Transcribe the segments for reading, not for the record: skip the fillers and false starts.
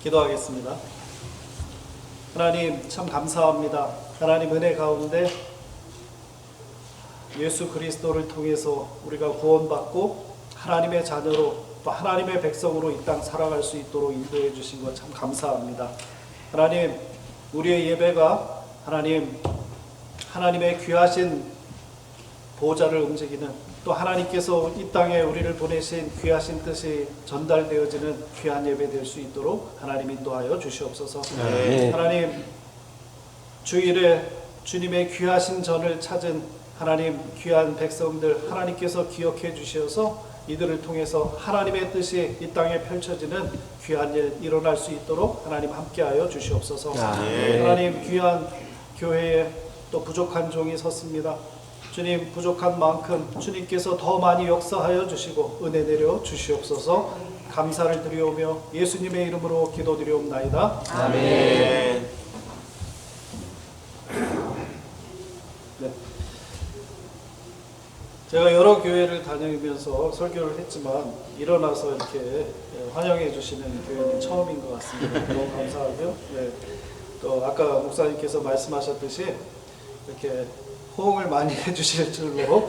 기도하겠습니다. 하나님 참 감사합니다. 하나님 은혜 가운데 예수 그리스도를 통해서 우리가 구원받고 하나님의 자녀로 또 하나님의 백성으로 이 땅 살아갈 수 있도록 인도해 주신 것 참 감사합니다. 하나님, 우리의 예배가 하나님의 귀하신 보좌를 움직이는, 또 하나님께서 이 땅에 우리를 보내신 귀하신 뜻이 전달되어지는 귀한 예배 될 수 있도록 하나님 인도하여 주시옵소서. 하나님, 주일에 주님의 귀하신 전을 찾은 하나님 귀한 백성들 하나님께서 기억해 주셔서 이들을 통해서 하나님의 뜻이 이 땅에 펼쳐지는 귀한 일 일어날 수 있도록 하나님 함께하여 주시옵소서. 하나님, 귀한 교회에 또 부족한 종이 섰습니다. 주님, 부족한 만큼 주님께서 더 많이 역사하여 주시고 은혜 내려 주시옵소서. 감사를 드리오며 예수님의 이름으로 기도드리옵나이다. 아멘. 네. 제가 여러 교회를 다니면서 설교를 했지만 일어나서 이렇게 환영해 주시는 교회는 처음인 것 같습니다. 너무 감사하고요. 네. 또 아까 목사님께서 말씀하셨듯이 이렇게 호응을 많이 해주실 줄로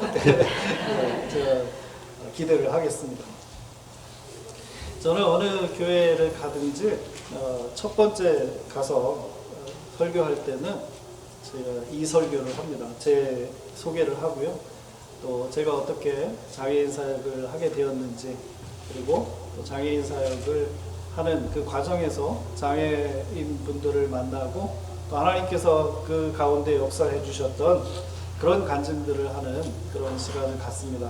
제가 기대를 하겠습니다. 저는 어느 교회를 가든지 첫 번째 가서 설교할 때는 제가 이 설교를 합니다. 제 소개를 하고요. 또 제가 어떻게 장애인 사역을 하게 되었는지, 그리고 또 장애인 사역을 하는 그 과정에서 장애인 분들을 만나고 또 하나님께서 그 가운데 역사해 주셨던 그런 간증들을 하는 그런 시간을 갖습니다.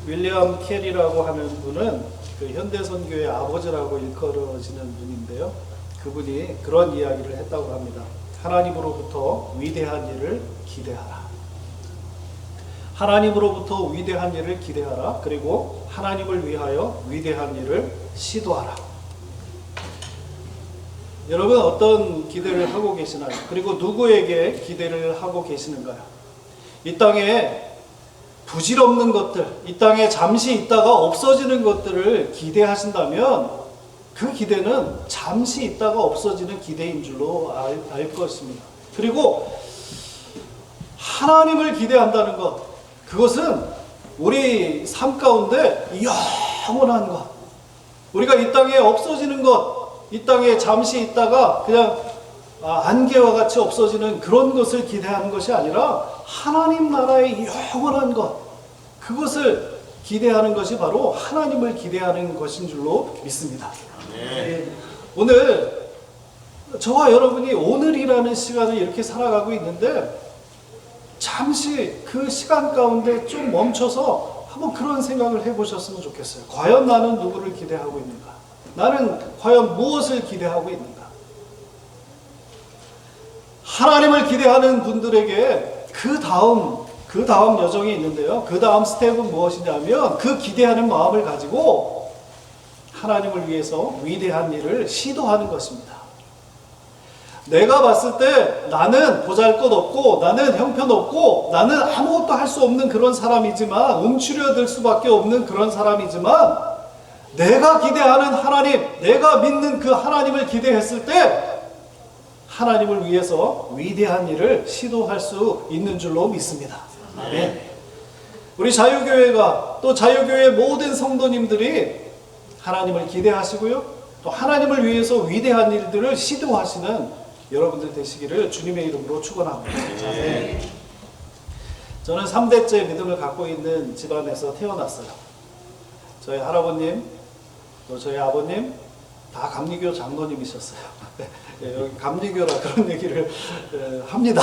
윌리엄 캐리라고 하는 분은 그 현대선교의 아버지라고 일컬어지는 분인데요. 그분이 그런 이야기를 했다고 합니다. 하나님으로부터 위대한 일을 기대하라. 하나님으로부터 위대한 일을 기대하라. 그리고 하나님을 위하여 위대한 일을 시도하라. 여러분, 어떤 기대를 하고 계시나요? 그리고 누구에게 기대를 하고 계시는가요? 이 땅에 부질없는 것들, 이 땅에 잠시 있다가 없어지는 것들을 기대하신다면 그 기대는 잠시 있다가 없어지는 기대인 줄로 알 것입니다. 그리고 하나님을 기대한다는 것, 그것은 우리 삶 가운데 영원한 것, 우리가 이 땅에 없어지는 것, 이 땅에 잠시 있다가 그냥 안개와 같이 없어지는 그런 것을 기대하는 것이 아니라 하나님 나라의 영원한 것, 그것을 기대하는 것이 바로 하나님을 기대하는 것인 줄로 믿습니다. 오늘 저와 여러분이 오늘이라는 시간을 이렇게 살아가고 있는데 잠시 그 시간 가운데 좀 멈춰서 한번 그런 생각을 해보셨으면 좋겠어요. 과연 나는 누구를 기대하고 있는가? 나는 과연 무엇을 기대하고 있는가? 하나님을 기대하는 분들에게 그 다음 여정이 있는데요. 그 다음 스텝은 무엇이냐면 그 기대하는 마음을 가지고 하나님을 위해서 위대한 일을 시도하는 것입니다. 내가 봤을 때 나는 보잘것없고 나는 형편없고 나는 아무것도 할 수 없는 그런 사람이지만, 움츠려들 수밖에 없는 그런 사람이지만, 내가 기대하는 하나님, 내가 믿는 그 하나님을 기대했을 때 하나님을 위해서 위대한 일을 시도할 수 있는 줄로 믿습니다. 아멘. 우리 자유교회가, 또 자유교회 모든 성도님들이 하나님을 기대하시고요, 또 하나님을 위해서 위대한 일들을 시도하시는 여러분들 되시기를 주님의 이름으로 축원합니다. 네. 저는 3대째 믿음을 갖고 있는 집안에서 태어났어요. 저희 할아버님, 또 저희 아버님 다 감리교 장로님이셨어요. 여기 감리교라 그런 얘기를 합니다.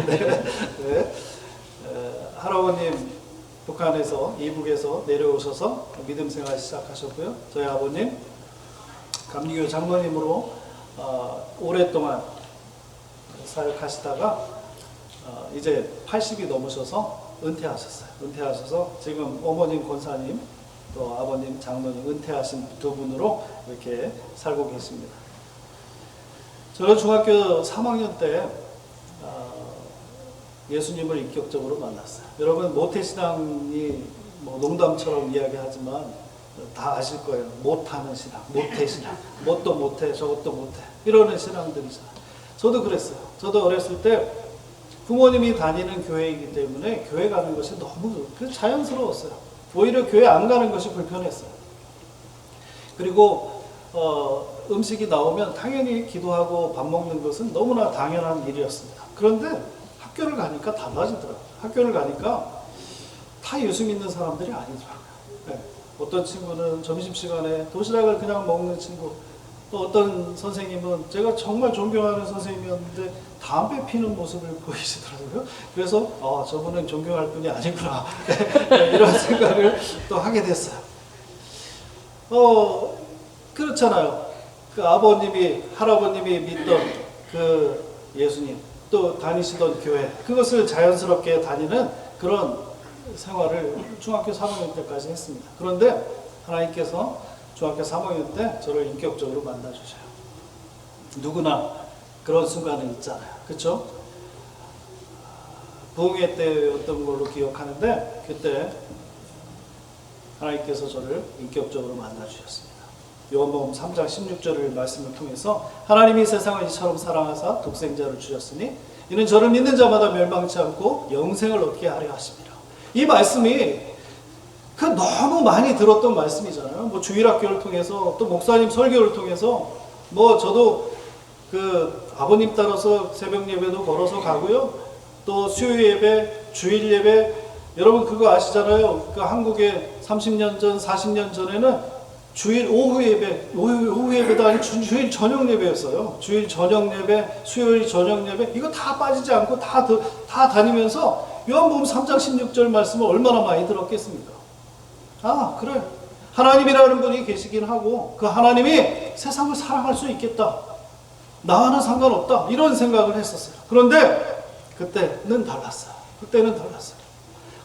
네. 네. 할아버님 북한에서, 이북에서 내려오셔서 믿음 생활 시작하셨고요. 저희 아버님 감리교 장로님으로 오랫동안 사역하시다가 이제 80이 넘으셔서 은퇴하셨어요. 은퇴하셔서 지금 어머님 권사님, 또 아버님 장로님 은퇴하신 두 분으로 이렇게 살고 계십니다. 저는 중학교 3학년 때 예수님을 인격적으로 만났어요. 여러분, 모태신앙이 뭐 농담처럼 이야기하지만 다 아실 거예요. 못하는 신앙, 못해 신앙, 뭣도 못해, 저것도 못해 이러는 신앙들이잖아요. 저도 그랬어요. 저도 어렸을 때 부모님이 다니는 교회이기 때문에 교회 가는 것이 너무 자연스러웠어요. 오히려 교회 안 가는 것이 불편했어요. 그리고 음식이 나오면 당연히 기도하고 밥 먹는 것은 너무나 당연한 일이었습니다. 그런데 학교를 가니까 달라지더라고요. 학교를 가니까 다 예수 믿는 사람들이 아니더라고요. 네. 어떤 친구는 점심시간에 도시락을 그냥 먹는 친구, 또 어떤 선생님은 제가 정말 존경하는 선생님이었는데 담배 피는 모습을 보이시더라고요. 그래서 저분은 존경할 분이 아니구나 이런 생각을 또 하게 됐어요. 그렇잖아요. 그 아버님이 할아버님이 믿던 그 예수님, 또 다니시던 교회, 그것을 자연스럽게 다니는 그런 생활을 중학교 3학년 때까지 했습니다. 그런데 하나님께서 중학교 3학년 때 저를 인격적으로 만나주셔요. 누구나 그런 순간은 있잖아요. 그렇죠? 부흥회 때였던 걸로 기억하는데 그때 하나님께서 저를 인격적으로 만나주셨습니다. 요한복음 3장 16절을 말씀을 통해서 하나님이 세상을 이처럼 사랑하사 독생자를 주셨으니 이는 저를 믿는 자마다 멸망치 않고 영생을 얻게 하려 하십니다. 이 말씀이 너무 많이 들었던 말씀이잖아요. 뭐 주일학교를 통해서 또 목사님 설교를 통해서 저도 아버님 따라서 새벽 예배도 걸어서 가고요. 또 수요 예배, 주일 예배, 여러분 그거 아시잖아요. 한국에 30년 전, 40년 전에는 주일 오후 예배도 아니고 주일 저녁 예배였어요. 주일 저녁 예배, 수요일 저녁 예배, 이거 다 빠지지 않고 다 다니면서 요한복음 3장 16절 말씀을 얼마나 많이 들었겠습니까? 그래. 하나님이라는 분이 계시긴 하고 그 하나님이 세상을 사랑할 수 있겠다. 나와는 상관없다. 이런 생각을 했었어요. 그런데 그때는 달랐어요.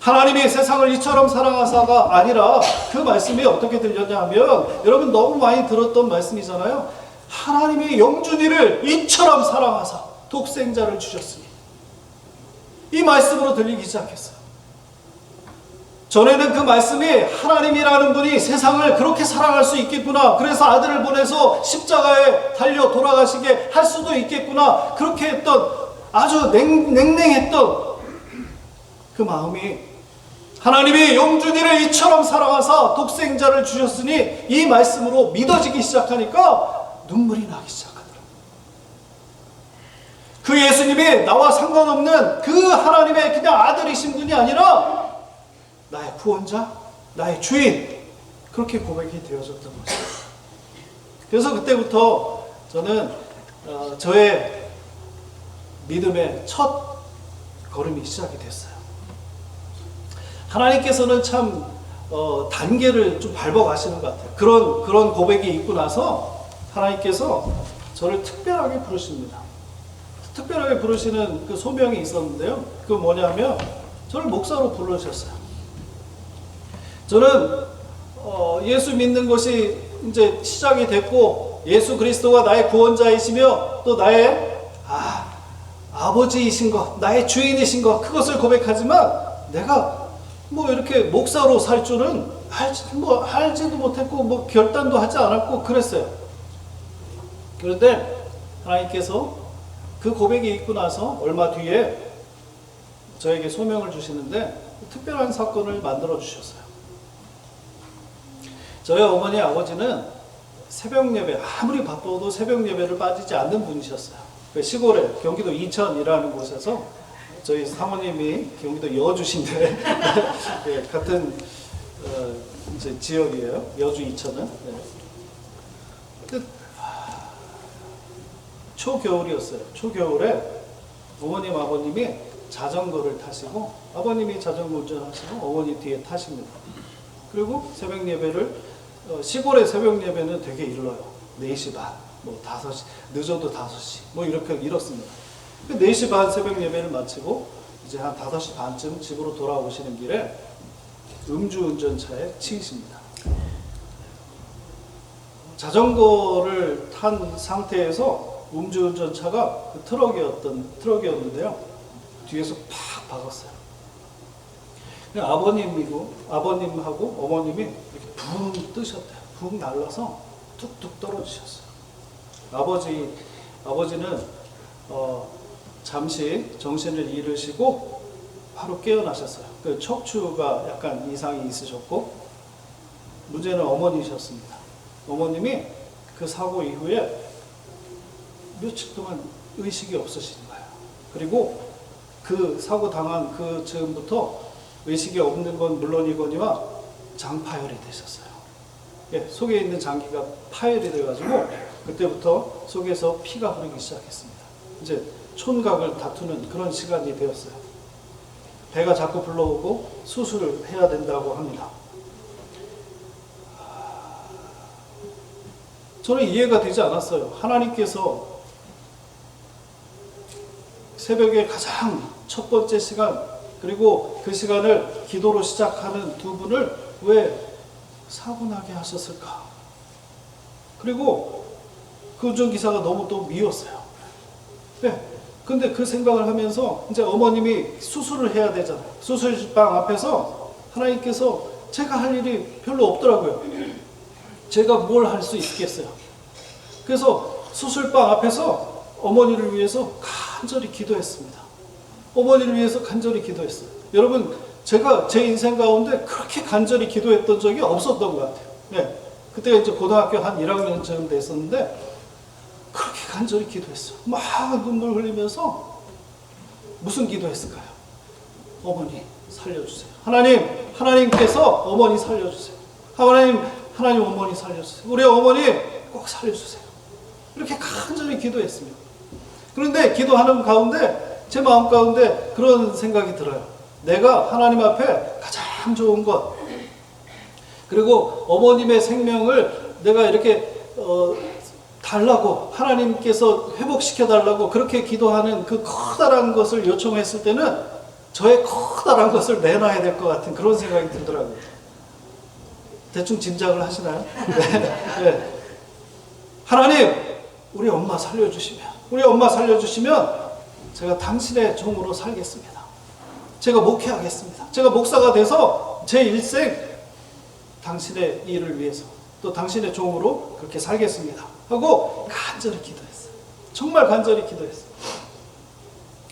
하나님이 세상을 이처럼 사랑하사가 아니라 그 말씀이 어떻게 들렸냐 하면 여러분 너무 많이 들었던 말씀이잖아요. 하나님이 영준이를 이처럼 사랑하사 독생자를 주셨으니 이 말씀으로 들리기 시작했어요. 전에는 그 말씀이 하나님이라는 분이 세상을 그렇게 사랑할 수 있겠구나. 그래서 아들을 보내서 십자가에 달려 돌아가시게 할 수도 있겠구나. 그렇게 했던 아주 냉랭했던 그 마음이 하나님이 영준이를 이처럼 사랑하사 독생자를 주셨으니 이 말씀으로 믿어지기 시작하니까 눈물이 나기 시작하더라고요. 그 예수님이 나와 상관없는 그 하나님의 그냥 아들이신 분이 아니라 나의 구원자, 나의 주인, 그렇게 고백이 되어졌던 것이죠. 그래서 그때부터 저는 저의 믿음의 첫 걸음이 시작이 됐어요. 하나님께서는 참 단계를 좀 밟아 가시는 것 같아요. 그런 고백이 있고 나서 하나님께서 저를 특별하게 부르십니다. 특별하게 부르시는 그 소명이 있었는데요. 그 뭐냐면 저를 목사로 부르셨어요. 저는 예수 믿는 것이 이제 시작이 됐고 예수 그리스도가 나의 구원자이시며 또 나의 아버지이신 것, 나의 주인이신 것, 그것을 고백하지만 내가 이렇게 목사로 살 줄은 알지도 못했고 결단도 하지 않았고 그랬어요. 그런데 하나님께서 그 고백이 있고 나서 얼마 뒤에 저에게 소명을 주시는데 특별한 사건을 만들어 주셨어요. 저희 어머니 아버지는 새벽 예배, 아무리 바빠도 새벽 예배를 빠지지 않는 분이셨어요. 시골에 경기도 이천이라는 곳에서 저희 사모님이 경기도 여주신데 네, 같은 이제 지역이에요. 여주 이천은. 네. 초겨울이었어요. 초겨울에 어머님 아버님이 자전거를 타시고 아버님이 자전거 운전하시고 어머니 뒤에 타십니다. 그리고 새벽 예배를 시골의 새벽 예배는 되게 일러요. 4시 반, 5시, 늦어도 5시 이렇습니다. 4시 반 새벽 예배를 마치고 이제 한 5시 반쯤 집으로 돌아오시는 길에 음주운전차에 치이십니다. 자전거를 탄 상태에서 음주운전차가 그 트럭이었는데요. 뒤에서 팍 박았어요. 아버님하고 어머님이 이렇게 붕 뜨셨대요. 붕 날라서 뚝뚝 떨어지셨어요. 아버지는 잠시 정신을 잃으시고 바로 깨어나셨어요. 그 척추가 약간 이상이 있으셨고, 문제는 어머니셨습니다. 어머님이 그 사고 이후에 며칠 동안 의식이 없으신 거예요. 그리고 그 사고 당한 그 즈음부터 의식이 없는 건 물론이거니와 장파열이 되셨어요. 예, 속에 있는 장기가 파열이 돼가지고 그때부터 속에서 피가 흐르기 시작했습니다. 이제 촌각을 다투는 그런 시간이 되었어요. 배가 자꾸 불러오고 수술을 해야 된다고 합니다. 저는 이해가 되지 않았어요. 하나님께서 새벽에 가장 첫 번째 시간, 그리고 그 시간을 기도로 시작하는 두 분을 왜 사고나게 하셨을까? 그리고 그 운전기사가 너무 또 미웠어요. 네. 근데 그 생각을 하면서 이제 어머님이 수술을 해야 되잖아요. 수술방 앞에서 하나님께서 제가 할 일이 별로 없더라고요. 제가 뭘 할 수 있겠어요. 그래서 수술방 앞에서 어머니를 위해서 간절히 기도했습니다. 어머니를 위해서 간절히 기도했어요. 여러분, 제가 제 인생 가운데 그렇게 간절히 기도했던 적이 없었던 것 같아요. 네. 그때가 이제 고등학교 한 1학년쯤 됐었는데, 그렇게 간절히 기도했어요. 막 눈물 흘리면서 무슨 기도했을까요? 어머니 살려주세요. 하나님께서 어머니 살려주세요. 하나님 어머니 살려주세요. 우리 어머니 꼭 살려주세요. 이렇게 간절히 기도했습니다. 그런데 기도하는 가운데 제 마음 가운데 그런 생각이 들어요. 내가 하나님 앞에 가장 좋은 것, 그리고 어머님의 생명을 내가 이렇게 달라고, 하나님께서 회복시켜 달라고 그렇게 기도하는 그 커다란 것을 요청했을 때는 저의 커다란 것을 내놔야 될 것 같은 그런 생각이 들더라고요. 대충 짐작을 하시나요? 네. 네. 하나님, 우리 엄마 살려주시면 제가 당신의 종으로 살겠습니다. 제가 목회하겠습니다. 제가 목사가 돼서 제 일생 당신의 일을 위해서, 또 당신의 종으로 그렇게 살겠습니다 하고 간절히 기도했어요. 정말 간절히 기도했어요.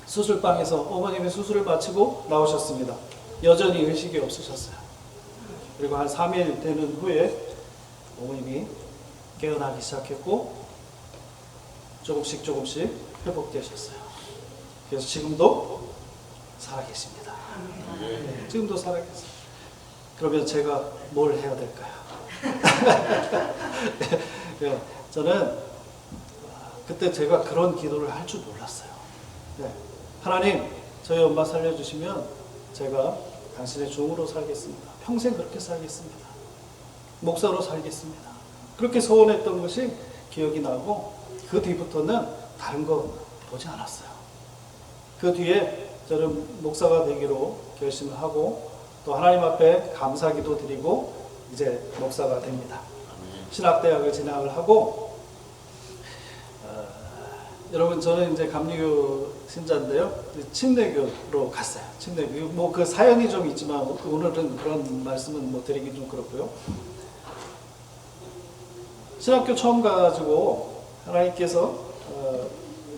수술방에서 어머님의 수술을 마치고 나오셨습니다. 여전히 의식이 없으셨어요. 그리고 한 3일 되는 후에 어머님이 깨어나기 시작했고 조금씩 회복되셨어요. 그래서 지금도 살아계십니다. 네, 지금도 살아계세요. 그러면 제가 뭘 해야 될까요? 네, 저는 그때 제가 그런 기도를 할 줄 몰랐어요. 네, 하나님, 저희 엄마 살려주시면 제가 당신의 종으로 살겠습니다. 평생 그렇게 살겠습니다. 목사로 살겠습니다. 그렇게 소원했던 것이 기억이 나고, 그 뒤부터는 다른 거 보지 않았어요. 그 뒤에 저는 목사가 되기로 결심을 하고, 또 하나님 앞에 감사기도 드리고 이제 목사가 됩니다. 신학대학을 진학을 하고, 여러분, 저는 이제 감리교 신자인데요. 침례교로 갔어요. 침례교. 뭐 그 사연이 좀 있지만 오늘은 그런 말씀은 뭐 드리기 좀 그렇고요. 신학교 처음 가가지고 하나님께서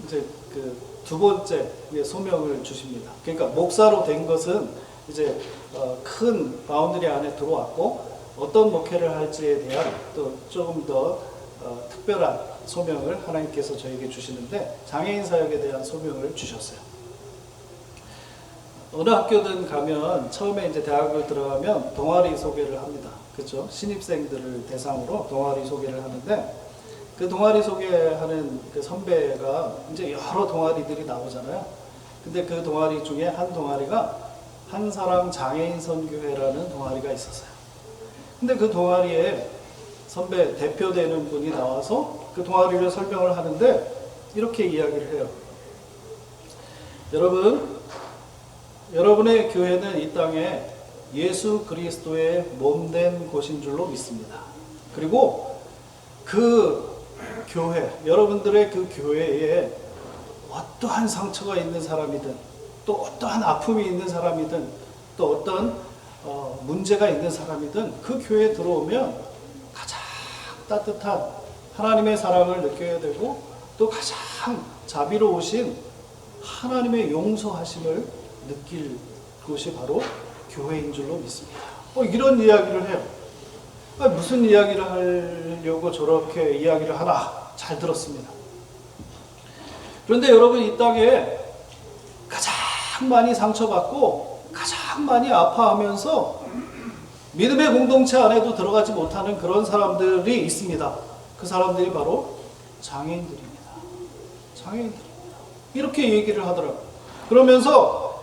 이제 그 두 번째 소명을 주십니다. 그러니까 목사로 된 것은 이제 큰 바운더리 안에 들어왔고, 어떤 목회를 할지에 대한 또 조금 더 특별한 소명을 하나님께서 저에게 주시는데, 장애인 사역에 대한 소명을 주셨어요. 어느 학교든 가면 처음에 이제 대학을 들어가면 동아리 소개를 합니다. 그렇죠? 신입생들을 대상으로 동아리 소개를 하는데, 그 동아리 소개하는 그 선배가 이제 여러 동아리들이 나오잖아요. 근데 그 동아리 중에 한 동아리가 한사람 장애인 선교회라는 동아리가 있었어요. 근데 그 동아리에 선배 대표되는 분이 나와서 그 동아리를 설명을 하는데 이렇게 이야기를 해요. 여러분의 교회는 이 땅에 예수 그리스도의 몸된 곳인 줄로 믿습니다. 그리고 그 교회, 여러분들의 그 교회에 어떠한 상처가 있는 사람이든, 또 어떠한 아픔이 있는 사람이든, 또 어떤 문제가 있는 사람이든 그 교회에 들어오면 가장 따뜻한 하나님의 사랑을 느껴야 되고 또 가장 자비로우신 하나님의 용서하심을 느낄 곳이 바로 교회인 줄로 믿습니다. 이런 이야기를 해요. 무슨 이야기를 하려고 저렇게 이야기를 하나 잘 들었습니다. 그런데 여러분, 이 땅에 가장 많이 상처받고 가장 많이 아파하면서 믿음의 공동체 안에도 들어가지 못하는 그런 사람들이 있습니다. 그 사람들이 바로 장애인들입니다. 장애인들입니다. 이렇게 얘기를 하더라고요. 그러면서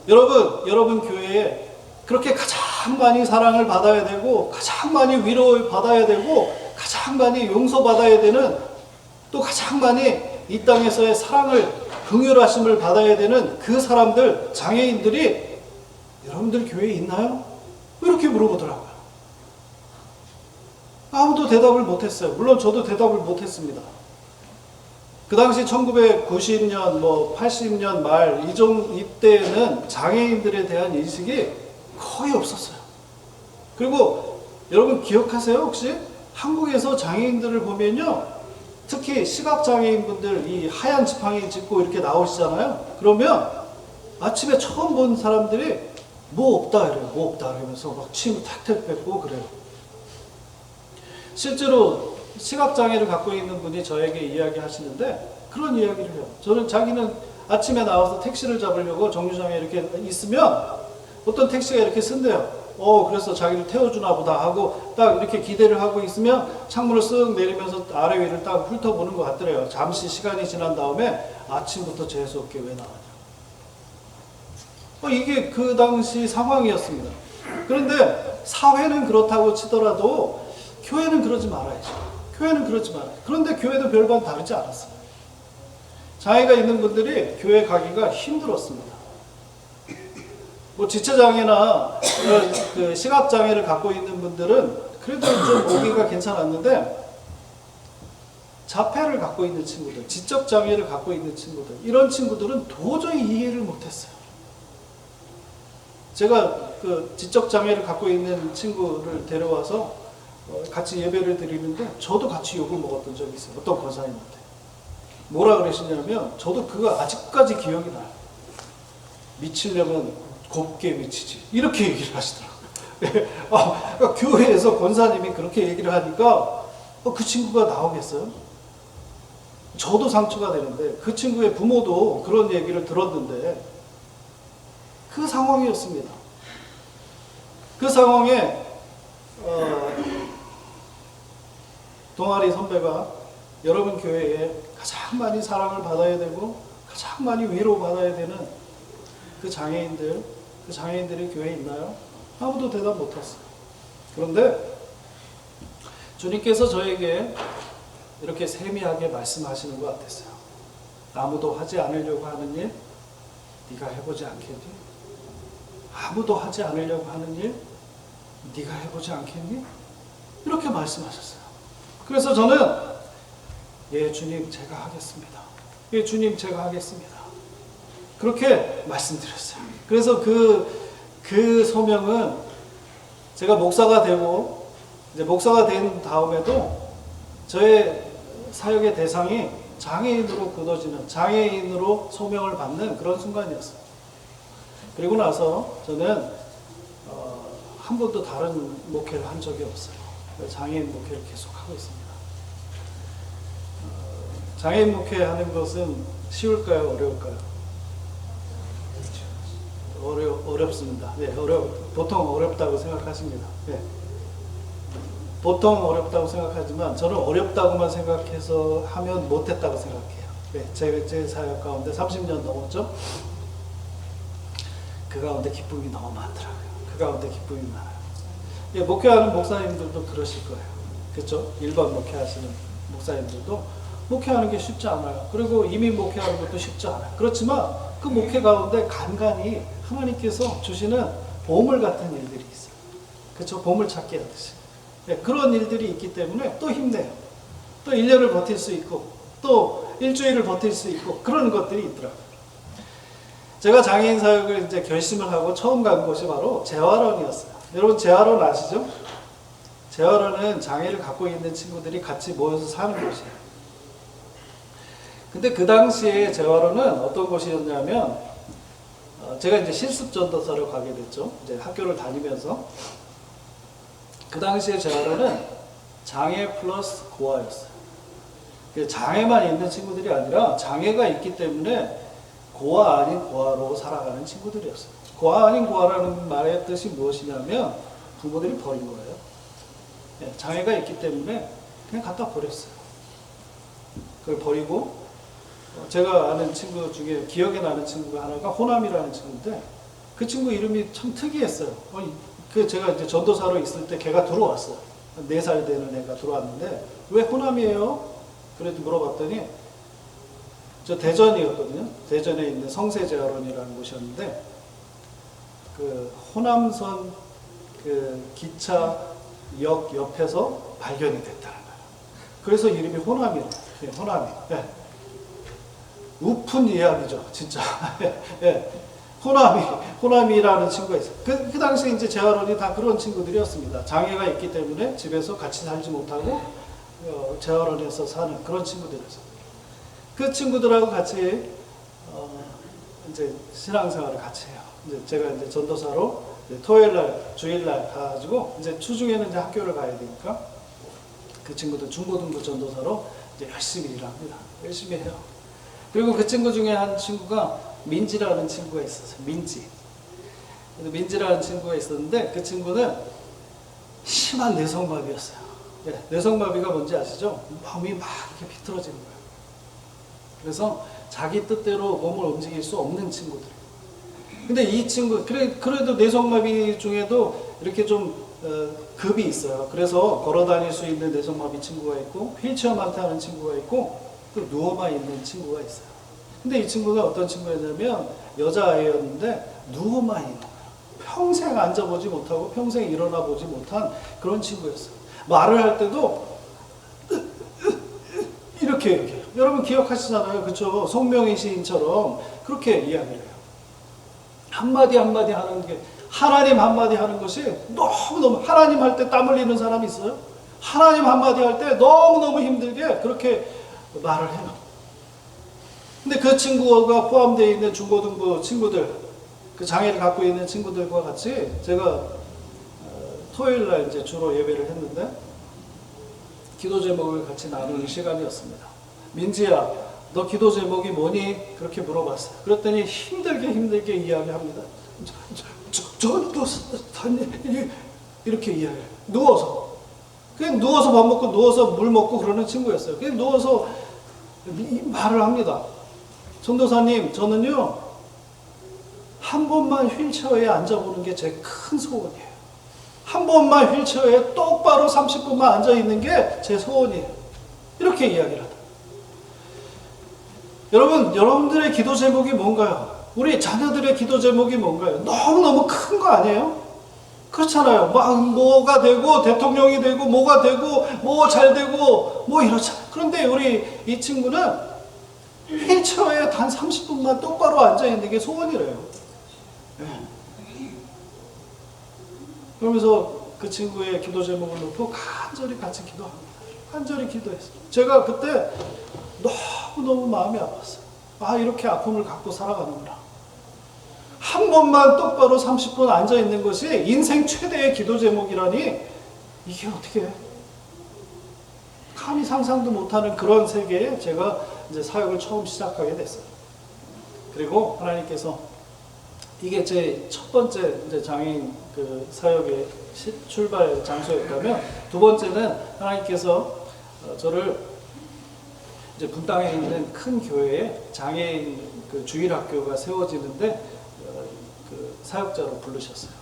여러분 교회에 그렇게 가장 많이 사랑을 받아야 되고 가장 많이 위로를 받아야 되고 가장 많이 용서받아야 되는, 또 가장 많이 이 땅에서의 사랑을 긍휼하심을 받아야 되는 그 사람들, 장애인들이 여러분들 교회에 있나요? 이렇게 물어보더라고요. 아무도 대답을 못했어요. 물론 저도 대답을 못했습니다. 그 당시 1990년, 80년 말 이때에는 장애인들에 대한 인식이 거의 없었어요. 그리고 여러분 기억하세요? 혹시 한국에서 장애인들을 보면요, 특히 시각장애인분들 이 하얀 지팡이 짚고 이렇게 나오시잖아요. 그러면 아침에 처음 본 사람들이 뭐 없다 이래요. 뭐 없다 이러면서 막 침을 탁탁 뱉고 그래요. 실제로 시각장애를 갖고 있는 분이 저에게 이야기하시는데 그런 이야기를 해요. 자기는 아침에 나와서 택시를 잡으려고 정류장에 이렇게 있으면 어떤 택시가 이렇게 쓴대요. 그래서 자기를 태워주나 보다 하고 딱 이렇게 기대를 하고 있으면 창문을 쓱 내리면서 아래 위를 딱 훑어보는 것 같더래요. 잠시 시간이 지난 다음에 아침부터 재수없게 왜 나왔냐. 이게 그 당시 상황이었습니다. 그런데 사회는 그렇다고 치더라도 교회는 그러지 말아야죠. 교회는 그러지 말아요. 그런데 교회도 별반 다르지 않았어요. 장애가 있는 분들이 교회 가기가 힘들었습니다. 지체장애나 그 시각장애를 갖고 있는 분들은 그래도 좀 오기가 괜찮았는데, 자폐를 갖고 있는 친구들, 지적장애를 갖고 있는 친구들, 이런 친구들은 도저히 이해를 못했어요. 제가 그 지적장애를 갖고 있는 친구를 데려와서 같이 예배를 드리는데 저도 같이 욕을 먹었던 적이 있어요. 어떤 권사님한테. 뭐라 그러시냐면, 저도 그거 아직까지 기억이 나요. 미치려면 곱게 미치지. 이렇게 얘기를 하시더라고요. 그러니까 교회에서 권사님이 그렇게 얘기를 하니까 그 친구가 나오겠어요? 저도 상처가 되는데 그 친구의 부모도 그런 얘기를 들었는데 그 상황이었습니다. 그 상황에 동아리 선배가 여러분 교회에 가장 많이 사랑을 받아야 되고 가장 많이 위로받아야 되는 그 장애인들이 교회에 있나요? 아무도 대답 못했어요. 그런데 주님께서 저에게 이렇게 세미하게 말씀하시는 것 같았어요. 아무도 하지 않으려고 하는 일, 네가 해보지 않겠니? 아무도 하지 않으려고 하는 일, 네가 해보지 않겠니? 이렇게 말씀하셨어요. 그래서 저는 예 주님 제가 하겠습니다. 예 주님 제가 하겠습니다. 그렇게 말씀드렸어요. 그래서 그 소명은 제가 목사가 되고 이제 목사가 된 다음에도 저의 사역의 대상이 장애인으로 굳어지는, 장애인으로 소명을 받는 그런 순간이었어요. 그리고 나서 저는 한 번도 다른 목회를 한 적이 없어요. 장애인 목회를 계속 하고 있습니다. 장애인 목회하는 것은 쉬울까요? 어려울까요? 어렵습니다. 네, 보통 어렵다고 생각하십니다. 네. 보통 어렵다고 생각하지만 저는 어렵다고만 생각해서 하면 못했다고 생각해요. 네, 제 사역 가운데 30년 넘었죠. 그 가운데 기쁨이 너무 많더라고요. 그 가운데 기쁨이 많아요. 예, 목회하는 목사님들도 그러실 거예요. 그렇죠? 일반 목회하시는 목사님들도 목회하는 게 쉽지 않아요. 그리고 이민 목회하는 것도 쉽지 않아요. 그렇지만 그 목회 가운데 간간히 하나님께서 주시는 보물 같은 일들이 있어요. 그렇죠? 보물찾기 하듯이. 네, 그런 일들이 있기 때문에 또 힘내요. 또 1년을 버틸 수 있고 또 일주일을 버틸 수 있고 그런 것들이 있더라고요. 제가 장애인 사역을 이제 결심을 하고 처음 간 곳이 바로 재활원이었어요. 여러분 재활원 아시죠? 재활원은 장애를 갖고 있는 친구들이 같이 모여서 사는 곳이에요. 근데 그 당시에 재활원은 어떤 곳이었냐면 제가 이제 실습 전도사로 가게 됐죠. 이제 학교를 다니면서 그 당시에 재활원은 장애 플러스 고아였어요. 장애만 있는 친구들이 아니라 장애가 있기 때문에 고아 아닌 고아로 살아가는 친구들이었어요. 고아 아닌 고아라는 말의 뜻이 무엇이냐면 부모들이 버린 거예요. 장애가 있기 때문에 그냥 갖다 버렸어요. 그걸 버리고 제가 아는 친구 중에 기억에 나는 친구가 하나가 호남이라는 친구인데 그 친구 이름이 참 특이했어요. 그 제가 이제 전도사로 있을 때 걔가 들어왔어요. 4살 되는 애가 들어왔는데 왜 호남이에요? 그래도 물어봤더니 저 대전이었거든요. 대전에 있는 성세재활원이라는 곳이었는데 그 호남선 그 기차역 옆에서 발견이 됐다는 거예요. 그래서 이름이 호남이에요. 호남이. 네. 우픈 이야기죠, 진짜. 네. 호남이라는 친구가 있어요. 그 당시에 이제 재활원이 다 그런 친구들이었습니다. 장애가 있기 때문에 집에서 같이 살지 못하고 재활원에서 사는 그런 친구들이었어요. 그 친구들하고 같이 이제 신앙생활을 같이 해요. 이제 제가 이제 전도사로 이제 토요일날, 주일날 가가지고 이제 주중에는 이제 학교를 가야 되니까 그 친구들 중고등부 전도사로 이제 열심히 일합니다. 열심히 해요. 그리고 그 친구 중에 한 친구가 민지라는 친구가 있었어요. 민지라는 친구가 있었는데 그 친구는 심한 뇌성마비였어요. 네, 뇌성마비가 뭔지 아시죠? 몸이 막 이렇게 비틀어지는 거예요. 그래서 자기 뜻대로 몸을 움직일 수 없는 친구들. 근데 이 친구, 그래도 뇌성마비 중에도 이렇게 좀 급이 있어요. 그래서 걸어 다닐 수 있는 뇌성마비 친구가 있고, 휠체어만 타는 친구가 있고, 또 누워만 있는 친구가 있어요. 근데 이 친구가 어떤 친구였냐면, 여자아이였는데, 누워만 있는 거예요. 평생 앉아보지 못하고, 평생 일어나 보지 못한 그런 친구였어요. 말을 할 때도, 이렇게. 여러분 기억하시잖아요. 그렇죠? 송명희 시인처럼 그렇게 이야기를 해요. 한마디 한마디 하는 게 하나님 한마디 하는 것이 너무너무 하나님 할 때 땀 흘리는 사람이 있어요? 하나님 한마디 할 때 너무너무 힘들게 그렇게 말을 해요. 근데 그 친구가 포함되어 있는 중고등부 친구들, 그 장애를 갖고 있는 친구들과 같이 제가 토요일날 이제 주로 예배를 했는데 기도 제목을 같이 나누는 시간이었습니다. 민지야, 너 기도 제목이 뭐니? 그렇게 물어봤어요. 그랬더니 힘들게 이야기합니다. 전도사님 이렇게 이야기해요. 누워서. 그냥 누워서 밥 먹고 누워서 물 먹고 그러는 친구였어요. 그냥 누워서 말을 합니다. 전도사님, 저는요 한 번만 휠체어에 앉아보는 게 제 큰 소원이에요. 한 번만 휠체어에 똑바로 30분만 앉아있는 게 제 소원이에요. 이렇게 이야기를 하다. 여러분들의 기도 제목이 뭔가요? 우리 자녀들의 기도 제목이 뭔가요? 너무너무 큰 거 아니에요? 그렇잖아요. 막 뭐가 되고 대통령이 되고 뭐가 되고 뭐 잘 되고 뭐 이렇잖아요. 그런데 우리 이 친구는 휠체어에 단 30분만 똑바로 앉아있는 게 소원이래요. 네. 그러면서 그 친구의 기도 제목을 놓고 간절히 같이 기도합니다. 간절히 기도했어요. 제가 그때 너무너무 마음이 아팠어요. 아, 이렇게 아픔을 갖고 살아가는구나. 한 번만 똑바로 30분 앉아있는 것이 인생 최대의 기도 제목이라니 이게 어떻게 감히 상상도 못하는 그런 세계에 제가 이제 사역을 처음 시작하게 됐어요. 그리고 하나님께서 이게 제 첫 번째 이제 장애인 그 사역의 출발 장소였다면 두 번째는 하나님께서 저를 이제 분당에 있는 큰 교회에 장애인 그 주일학교가 세워지는데 그 사역자로 부르셨어요.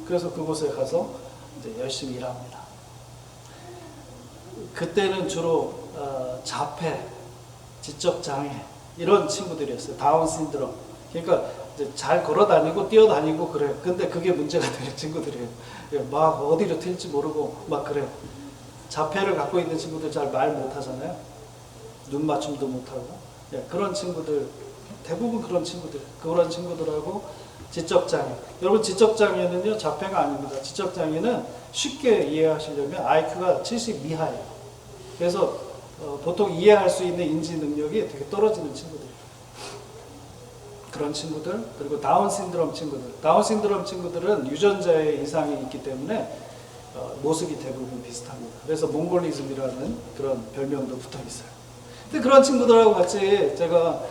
그래서 그곳에 가서 이제 열심히 일합니다. 그때는 주로 자폐, 지적 장애 이런 친구들이었어요. 다운 신드롬. 그러니까 이제 잘 걸어 다니고 뛰어 다니고 그래요. 근데 그게 문제가 되는 친구들이에요. 막 어디로 튈지 모르고 막 그래요. 자폐를 갖고 있는 친구들 잘 말 못하잖아요. 눈 맞춤도 못하고 그런 친구들 대부분 그런 친구들하고 지적장애. 여러분 지적장애는요 자폐가 아닙니다. 지적장애는 쉽게 이해하시려면 IQ가 70 이하예요. 그래서 보통 이해할 수 있는 인지 능력이 되게 떨어지는 친구들이에요. 그런 친구들, 그리고 다운 신드롬 친구들. 다운 신드롬 친구들은 유전자의 이상이 있기 때문에 모습이 대부분 비슷합니다. 그래서 몽골리즘이라는 그런 별명도 붙어 있어요. 근데 그런 친구들하고 같이 제가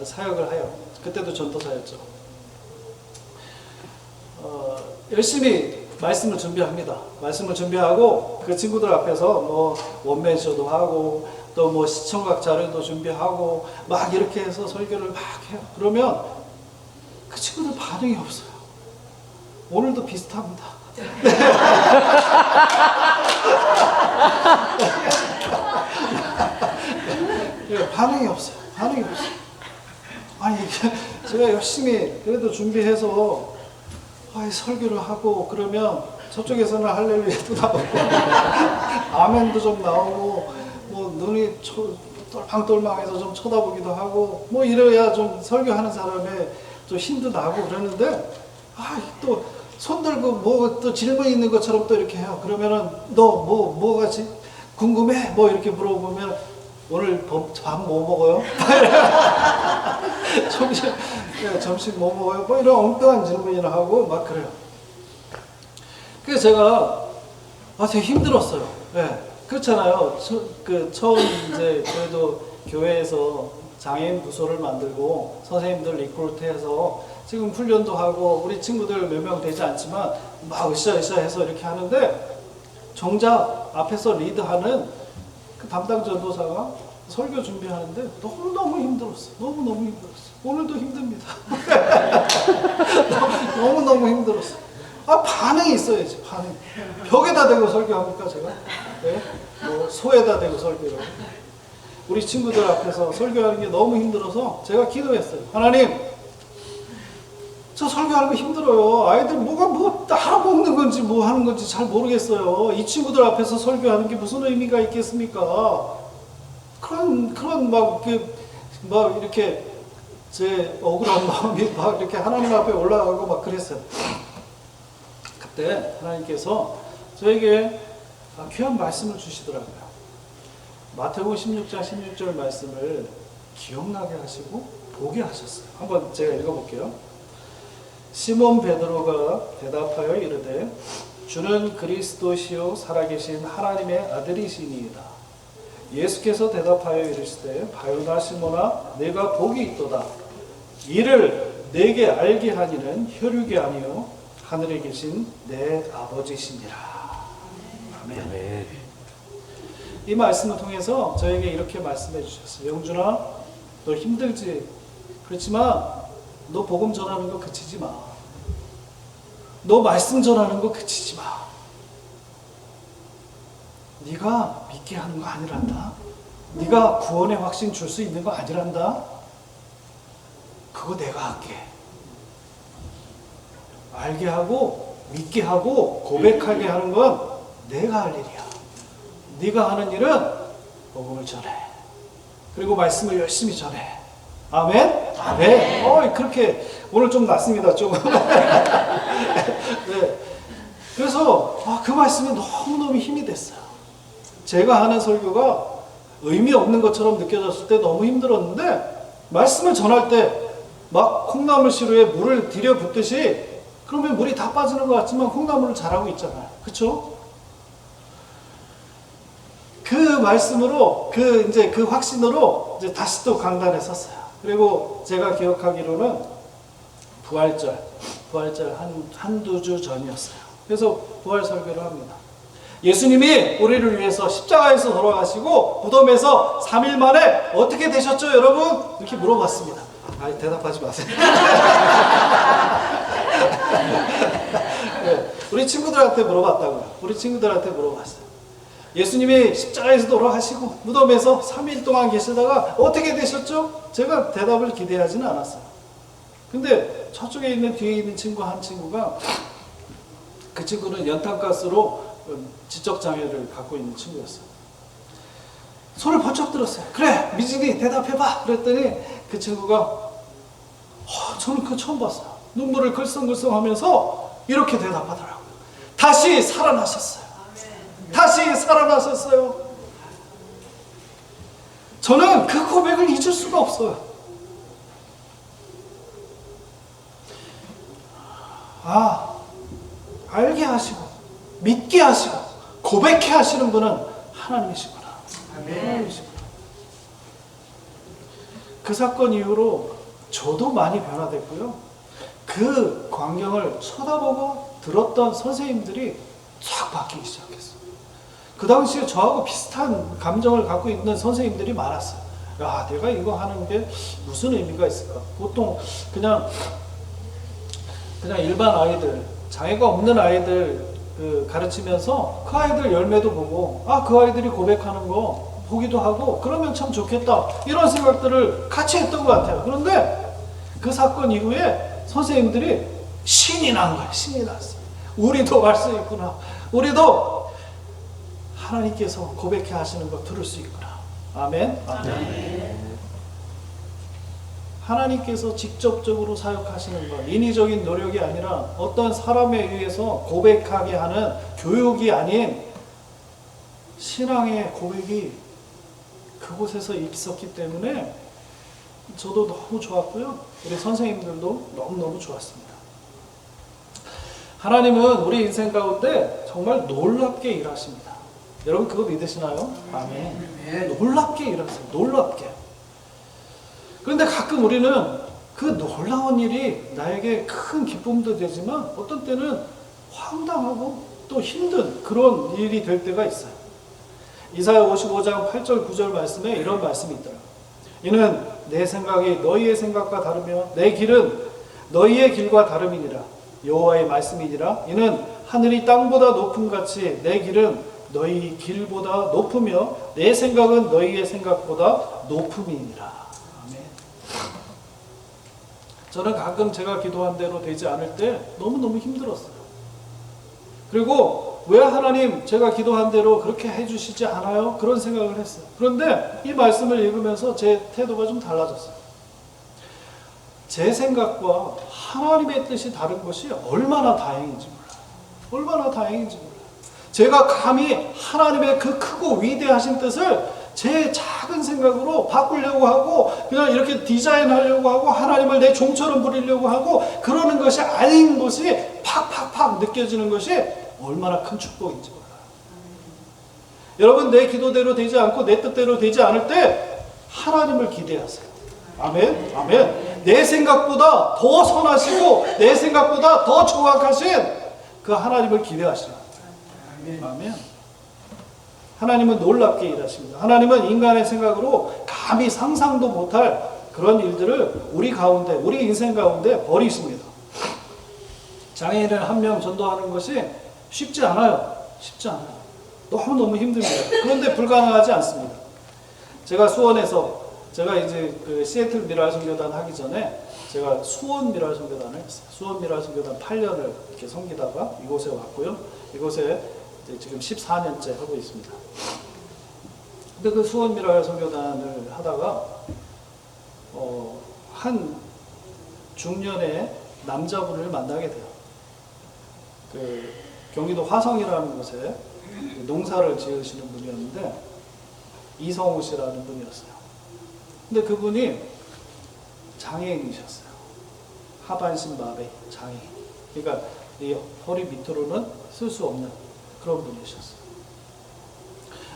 사역을 해요. 그때도 전도사였죠. 열심히 말씀을 준비합니다. 말씀을 준비하고 그 친구들 앞에서 뭐 원맨쇼도 하고 또 뭐 시청각 자료도 준비하고 막 이렇게 해서 설교를 막 해요. 그러면 그 친구들 반응이 없어요. 오늘도 비슷합니다. 반응이 없어요. 반응이 없어요. 아니 제가 열심히 그래도 준비해서 설교를 하고 그러면 저쪽에서는 할렐루야도 나오고 아멘도 좀 나오고 뭐 눈이 똘망똘망해서 좀 쳐다보기도 하고 뭐 이래야 좀 설교하는 사람의 좀 힘도 나고 그러는데 또 손 들고 뭐 또 질문 있는 것처럼 또 이렇게 해요. 그러면은 너 뭐가 궁금해? 뭐 이렇게 물어보면 오늘 밥 뭐 먹어요? 점심 뭐 먹어요? 뭐 이런 엉뚱한 질문이나 하고 막 그래요. 그래서 제가 되게 힘들었어요. 네. 그렇잖아요. 처음 이제 그래도 교회에서 장애인 부서를 만들고 선생님들 리크루트해서 지금 훈련도 하고 우리 친구들 몇 명 되지 않지만 막 으쌰으쌰 해서 이렇게 하는데 정작 앞에서 리드하는 그 담당 전도사가 설교 준비하는데 너무너무 힘들었어요. 너무너무 힘들었어요. 오늘도 힘듭니다. 너무너무 힘들었어요. 반응이 있어야지, 반응. 벽에다 대고 설교합니까, 제가? 네? 뭐, 소에다 대고 설교를. 우리 친구들 앞에서 설교하는 게 너무 힘들어서 제가 기도했어요. 하나님, 저 설교하는 거 힘들어요. 아이들 뭐 알아먹는 건지 뭐 하는 건지 잘 모르겠어요. 이 친구들 앞에서 설교하는 게 무슨 의미가 있겠습니까? 그런 막 이렇게 제 억울한 마음이 막 이렇게 하나님 앞에 올라가고 막 그랬어요. 그때 하나님께서 저에게 귀한 말씀을 주시더라고요. 마태복음 16장 16절 말씀을 기억나게 하시고 보게 하셨어요. 한번 제가 읽어볼게요. 시몬 베드로가 대답하여 이르되 주는 그리스도시요 살아계신 하나님의 아들이시니이다. 예수께서 대답하여 이르시되 바요나 시몬아 내가 복이 있도다. 이를 내게 알게 하니는 혈육이 아니요 하늘에 계신 내 아버지시니라. 아멘. 이 말씀을 통해서 저에게 이렇게 말씀해 주셨어요. 영준아, 너 힘들지? 그렇지만 너 복음 전하는 거 그치지 마. 너 말씀 전하는 거 그치지 마. 네가 믿게 하는 거 아니란다. 네가 구원의 확신 줄 수 있는 거 아니란다. 그거 내가 할게. 알게 하고 믿게 하고 고백하게 하는 건 내가 할 일이야. 네가 하는 일은 복음을 전해. 그리고 말씀을 열심히 전해. 아멘? 아멘. 그렇게 오늘 좀 낫습니다. 조금. 네. 그래서 그 말씀이 너무너무 힘이 됐어요. 제가 하는 설교가 의미 없는 것처럼 느껴졌을 때 너무 힘들었는데 말씀을 전할 때 막 콩나물 시루에 물을 들여붓듯이 그러면 물이 다 빠지는 것 같지만 콩나물을 잘하고 있잖아요. 그렇죠? 그 말씀으로 그 확신으로 이제 다시 또 강단에 섰어요. 그리고 제가 기억하기로는 부활절 한두 주 전이었어요. 그래서 부활 설교를 합니다. 예수님이 우리를 위해서 십자가에서 돌아가시고 무덤에서 3일 만에 어떻게 되셨죠, 여러분? 이렇게 물어봤습니다. 대답하지 마세요. 네, 우리 친구들한테 물어봤다고요. 우리 친구들한테 물어봤어요. 예수님이 십자가에서 돌아가시고 무덤에서 3일 동안 계시다가 어떻게 되셨죠? 제가 대답을 기대하지는 않았어요. 근데 저쪽에 있는 뒤에 있는 한 친구가 그 친구는 연탄가스로 지적장애를 갖고 있는 친구였어요. 손을 번쩍 들었어요. 그래, 미진이 대답해봐. 그랬더니 그 친구가 저는 그거 처음 봤어요. 눈물을 글썽글썽하면서 이렇게 대답하더라고요. 다시 살아나셨어요. 다시 살아나셨어요. 저는 그 고백을 잊을 수가 없어요. 알게 하시고 믿게 하시고 고백해 하시는 분은 하나님이시구나. 하나님이시구나. 그 사건 이후로 저도 많이 변화됐고요. 그 광경을 쳐다보고 들었던 선생님들이 쫙 바뀌기 시작했어요. 그 당시에 저하고 비슷한 감정을 갖고 있는 선생님들이 많았어요. 야, 내가 이거 하는 게 무슨 의미가 있을까? 보통 그냥 일반 아이들, 장애가 없는 아이들 가르치면서 그 아이들 열매도 보고, 그 아이들이 고백하는 거 보기도 하고, 그러면 참 좋겠다. 이런 생각들을 같이 했던 것 같아요. 그런데 그 사건 이후에 선생님들이 신이 난 거예요. 신이 났어요. 우리도 할 수 있구나. 우리도 하나님께서 고백해 하시는 거 들을 수 있구나. 아멘. 아멘. 하나님께서 직접적으로 사역하시는 것, 인위적인 노력이 아니라 어떤 사람에 의해서 고백하게 하는 교육이 아닌 신앙의 고백이 그곳에서 있었기 때문에 저도 너무 좋았고요. 우리 선생님들도 너무너무 좋았습니다. 하나님은 우리 인생 가운데 정말 놀랍게 일하십니다. 여러분 그거 믿으시나요? 아멘. 놀랍게 일하세요. 놀랍게. 그런데 가끔 우리는 그 놀라운 일이 나에게 큰 기쁨도 되지만 어떤 때는 황당하고 또 힘든 그런 일이 될 때가 있어요. 이사야 55장 8절 9절 말씀에 이런 말씀이 있더라고요. 이는 내 생각이 너희의 생각과 다르며 내 길은 너희의 길과 다름이니라. 여호와의 말씀이니라. 이는 하늘이 땅보다 높음 같이 내 길은 너희 길보다 높으며 내 생각은 너희의 생각보다 높음이니라. 저는 가끔 제가 기도한 대로 되지 않을 때 너무너무 힘들었어요. 그리고 왜 하나님 제가 기도한 대로 그렇게 해주시지 않아요? 그런 생각을 했어요. 그런데 이 말씀을 읽으면서 제 태도가 좀 달라졌어요. 제 생각과 하나님의 뜻이 다른 것이 얼마나 다행인지 몰라요. 얼마나 다행인지 몰라요. 제가 감히 하나님의 그 크고 위대하신 뜻을 제 작은 생각으로 바꾸려고 하고 그냥 이렇게 디자인하려고 하고 하나님을 내 종처럼 부리려고 하고 그러는 것이 아닌 것이 팍팍팍 느껴지는 것이 얼마나 큰 축복인지 몰라요. 여러분 내 기도대로 되지 않고 내 뜻대로 되지 않을 때 하나님을 기대하세요. 아멘. 아멘. 내 생각보다 더 선하시고 내 생각보다 더 정확하신 그 하나님을 기대하시라. 아멘. 하나님은 놀랍게 일하십니다. 하나님은 인간의 생각으로 감히 상상도 못할 그런 일들을 우리 가운데, 우리 인생 가운데 벌이십니다. 장애인을 한 명 전도하는 것이 쉽지 않아요. 쉽지 않아요. 너무너무 힘듭니다. 그런데 불가능하지 않습니다. 제가 수원에서, 제가 이제 그 시애틀 미랄 선교단 하기 전에 제가 수원 미랄 선교단을 했어요. 수원 미랄 선교단 8년을 이렇게 섬기다가 이곳에 왔고요. 이곳에 지금 14년째 하고 있습니다. 근데 그 수원 미랄 선교단을 하다가 한 중년의 남자분을 만나게 돼요. 그 경기도 화성이라는 곳에 농사를 지으시는 분이었는데 이성우 씨라는 분이었어요. 근데 그분이 장애인이셨어요. 하반신 마비 장애인. 그러니까 이 허리 밑으로는 쓸 수 없는 그런 분이셨어요.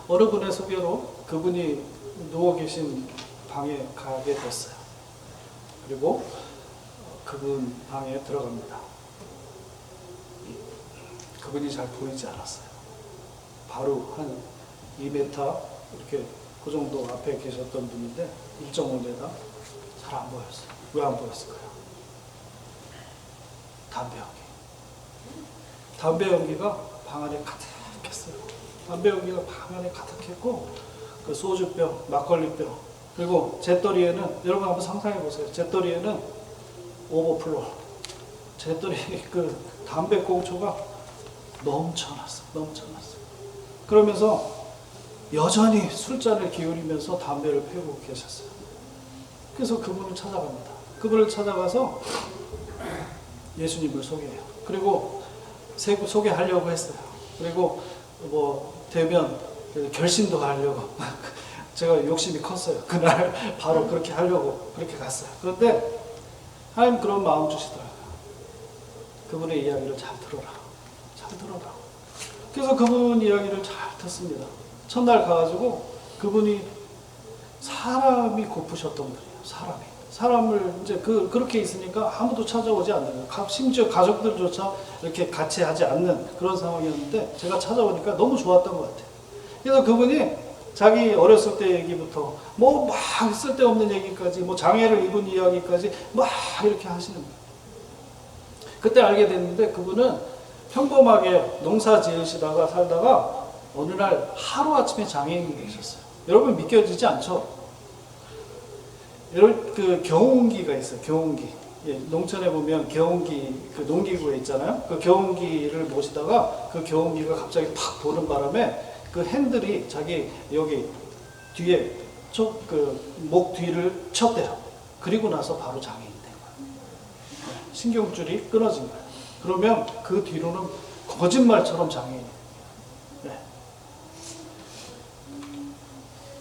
어느 분의 소개로 그분이 누워 계신 방에 가게 됐어요. 그리고 그분 방에 들어갑니다. 그분이 잘 보이지 않았어요. 바로 한 2m 이렇게 그 정도 앞에 계셨던 분인데 1.5m 잘 안 보였어요. 왜 안 보였을까요? 담배 연기. 담배 연기가 방 안에 가득했어요. 담배 연기가 방 안에 가득했고 그 소주병, 막걸리병 그리고 잿더리에는 여러분 한번 상상해 보세요. 잿더리에는 오버플로 잿더리 그 담배 꽁초가 넘쳐났어요. 그러면서 여전히 술잔을 기울이면서 담배를 피우고 계셨어요. 그래서 그분을 찾아갑니다. 그분을 찾아가서 예수님을 소개해요. 그리고 소개하려고 했어요. 그리고 뭐 되면 결심도 하려고 제가 욕심이 컸어요. 그날 바로 그렇게 하려고 그렇게 갔어요. 그런데 하나님 그런 마음 주시더라고요. 그분의 이야기를 잘 들어라. 잘 들어라. 그래서 그분 이야기를 잘 듣습니다. 첫날 가가지고 그분이 사람이 고프셨던 분이에요. 사람을 이제 그렇게 있으니까 아무도 찾아오지 않는 거예요. 심지어 가족들조차 이렇게 같이 하지 않는 그런 상황이었는데 제가 찾아오니까 너무 좋았던 것 같아요. 그래서 그분이 자기 어렸을 때 얘기부터 뭐 막 쓸데없는 얘기까지 뭐 장애를 입은 이야기까지 막 이렇게 하시는 거예요. 그때 알게 됐는데 그분은 평범하게 농사 지으시다가 살다가 어느 날 하루아침에 장애인이 되셨어요. 여러분 믿겨지지 않죠? 그 경운기가 있어요. 경운기. 예, 농촌에 보면 경운기, 그 농기구에 있잖아요. 그 경운기를 모시다가 그 경운기가 갑자기 팍 도는 바람에 그 핸들이 자기 여기 뒤에 목 뒤를 쳤대요. 그리고 나서 바로 장애인이 된 거예요. 신경줄이 끊어진 거예요. 그러면 그 뒤로는 거짓말처럼 장애인이에요. 네.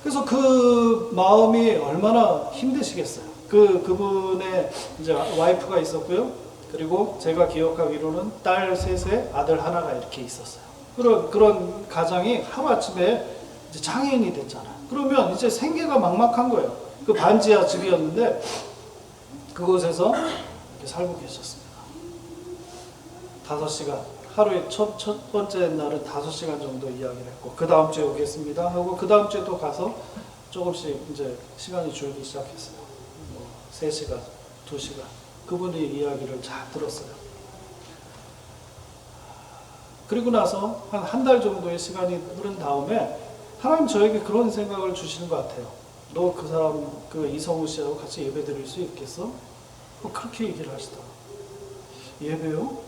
그래서 그 마음이 얼마나 힘드시겠어요. 그분의 이제 와이프가 있었고요. 그리고 제가 기억하기로는 딸 셋에 아들 하나가 이렇게 있었어요. 그런 가정이 하루아침에 이제 장애인이 됐잖아요. 그러면 이제 생계가 막막한 거예요. 그 반지하 집이었는데 그곳에서 이렇게 살고 계셨습니다. 5시간. 하루에 첫 번째 날은 5시간 정도 이야기를 했고, 그 다음 주에 오겠습니다 하고, 그 다음 주에 또 가서 조금씩 이제 시간이 줄기 시작했어요. 3시간, 2시간. 그분의 이야기를 잘 들었어요. 그리고 나서 한 달 정도의 시간이 흐른 다음에 하나님 저에게 그런 생각을 주시는 것 같아요. 너 그 사람, 그 이성우 씨하고 같이 예배 드릴 수 있겠어? 그렇게 얘기를 하시더라. 예배요?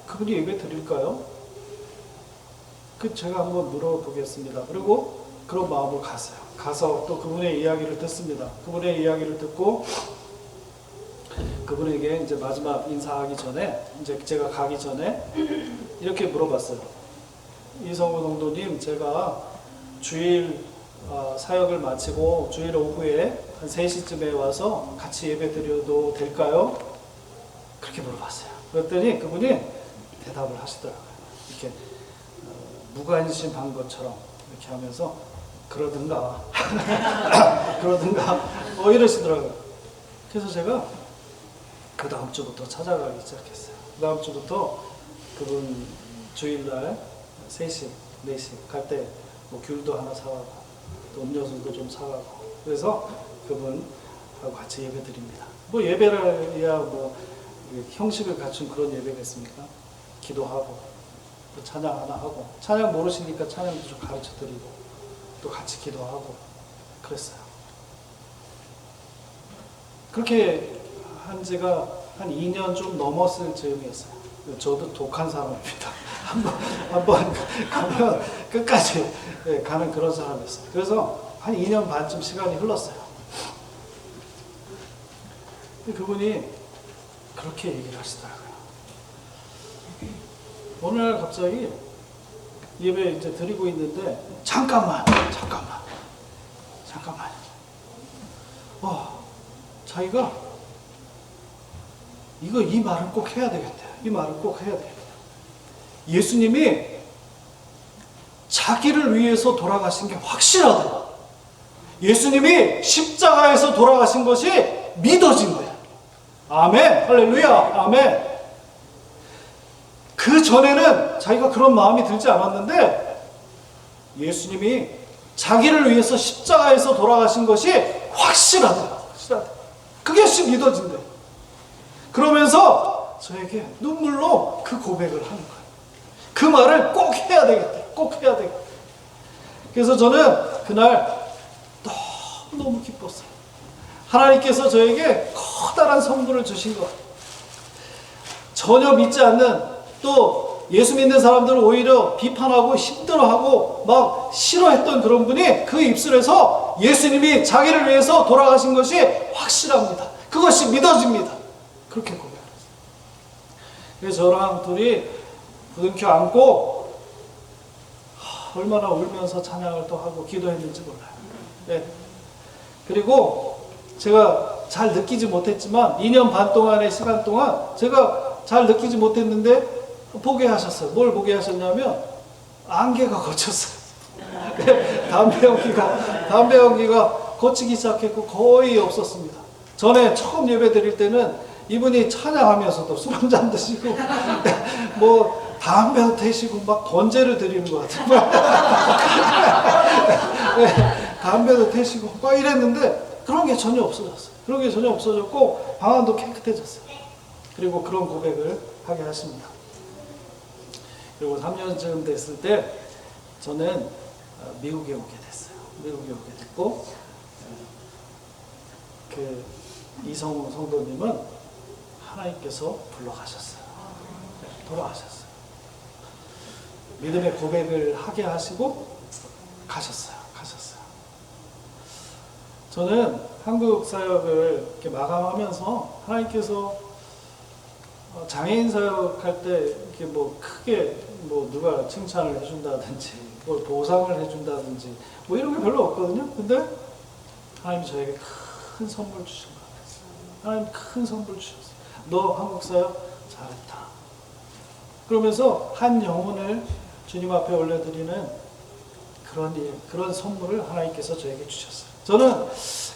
그분이 예배 드릴까요? 제가 한번 물어보겠습니다. 그리고 그런 마음으로 갔어요. 가서 또 그분의 이야기를 듣습니다. 그분의 이야기를 듣고 그분에게 이제 마지막 인사하기 전에, 이제 제가 가기 전에 이렇게 물어봤어요. 이성우 동도님, 제가 주일 사역을 마치고 주일 오후에 한 3시쯤에 와서 같이 예배 드려도 될까요? 그렇게 물어봤어요. 그랬더니 그분이 대답을 하시더라고요. 이렇게 무관심한 것처럼 이렇게 하면서 그러든가 그러든가 이러시더라고요. 그래서 제가 그 다음 주부터 찾아가기 시작했어요. 그 다음 주부터 그분 주일날 3시, 4시 갈 때 뭐 귤도 하나 사가고 또 음료수도 좀 사가고, 그래서 그분하고 같이 예배 드립니다. 뭐 예배를야 뭐 형식을 갖춘 그런 예배겠습니까? 기도하고 또 찬양 하나 하고, 찬양 모르시니까 찬양도 좀 가르쳐 드리고 또 같이 기도하고 그랬어요. 그렇게 한 지가 한 2년 좀 넘었을 즈음이었어요. 저도 독한 사람입니다. 한번 가면 끝까지 가는 그런 사람이었어요. 그래서 한 2년 반쯤 시간이 흘렀어요. 그분이 그렇게 얘기를 하시더라고요. 어느 날 갑자기 예배 이제 드리고 있는데 잠깐만. 자기가 이 말은 꼭 해야 되겠다. 이 말은 꼭 해야 되겠다. 예수님이 자기를 위해서 돌아가신 게 확실하다. 예수님이 십자가에서 돌아가신 것이 믿어진 거야. 아멘. 할렐루야. 아멘. 그 전에는 자기가 그런 마음이 들지 않았는데 예수님이 자기를 위해서 십자가에서 돌아가신 것이 확실하다. 그게 믿어진대. 그러면서 저에게 눈물로 그 고백을 하는 거예요. 그 말을 꼭 해야 되겠다. 꼭 해야 되겠다. 그래서 저는 그날 너무 기뻤어요. 하나님께서 저에게 커다란 선물을 주신 것. 전혀 믿지 않는, 또 예수 믿는 사람들을 오히려 비판하고 힘들어하고 막 싫어했던 그런 분이 그 입술에서 예수님이 자기를 위해서 돌아가신 것이 확실합니다. 그것이 믿어집니다. 그렇게 고백했어요. 그래서 저랑 둘이 부둥켜 안고 얼마나 울면서 찬양을 또 하고 기도했는지 몰라요. 네. 그리고 제가 잘 느끼지 못했지만 2년 반 동안의 시간 동안 제가 잘 느끼지 못했는데 보게 하셨어요. 뭘 보게 하셨냐면 안개가 걷혔어요. 담배 연기가 걷히기 시작했고 거의 없었습니다. 전에 처음 예배 드릴 때는 이분이 찬양하면서도 술 한잔 드시고 뭐 담배도 태시고 막 번제를 드리는 것 같아요. 네, 담배도 태시고 막 이랬는데 그런 게 전혀 없어졌어요. 그런 게 전혀 없어졌고 방안도 깨끗해졌어요. 그리고 그런 고백을 하게 하십니다. 그리고 3년쯤 됐을 때 저는 미국에 오게 됐어요. 미국에 오게 됐고 그 이성우 성도님은 하나님께서 불러가셨어요. 돌아가셨어요. 믿음의 고백을 하게 하시고 가셨어요. 저는 한국 사역을 이렇게 마감하면서 하나님께서 장애인 사역할 때 이렇게 뭐 크게 뭐 누가 칭찬을 해준다든지 뭐 보상을 해준다든지 뭐 이런 게 별로 없거든요. 근데 하나님이 저에게 큰 선물 주신 것 같았어요. 하나님 큰 선물 주셨어요. 너 한국 사역 잘했다. 그러면서 한 영혼을 주님 앞에 올려드리는 그런 선물을 하나님께서 저에게 주셨어요. 저는